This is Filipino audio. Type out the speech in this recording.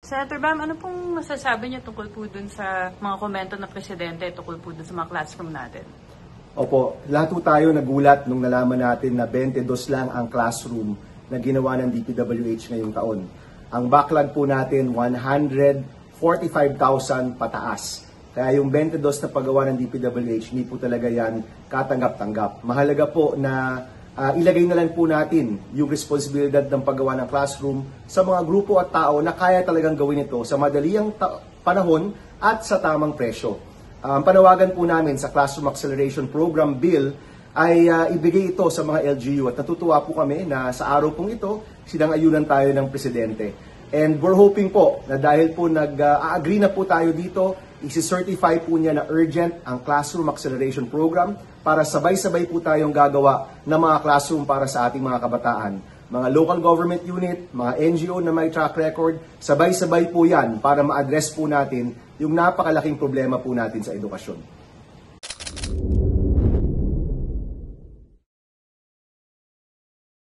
Senator Bam, ano pong masasabi niyo tungkol po dun sa mga komento ng Presidente tungkol po dun sa mga classroom natin? Opo, lahat po tayo nagulat nung nalaman natin na 22 lang ang classroom na ginawa ng DPWH ngayong taon. Ang backlog po natin, 145,000 pataas. Kaya yung 22 na paggawa ng DPWH, hindi po talaga yan katanggap-tanggap. Mahalaga po na ilagay na lang po natin yung responsibilidad ng paggawa ng classroom sa mga grupo at tao na kaya talagang gawin ito sa madaliang panahon at sa tamang presyo. Ang panawagan po namin sa Classroom Acceleration Program Bill ay ibigay ito sa mga LGU at natutuwa po kami na sa araw pong ito, sinang-ayunan tayo ng Presidente. And we're hoping po na dahil po nag-agree na po tayo dito, isi-certify po niya na urgent ang Classroom Acceleration Program para sabay-sabay po tayong gagawa ng mga classroom para sa ating mga kabataan. Mga local government unit, mga NGO na may track record, sabay-sabay po yan para ma-address po natin yung napakalaking problema po natin sa edukasyon.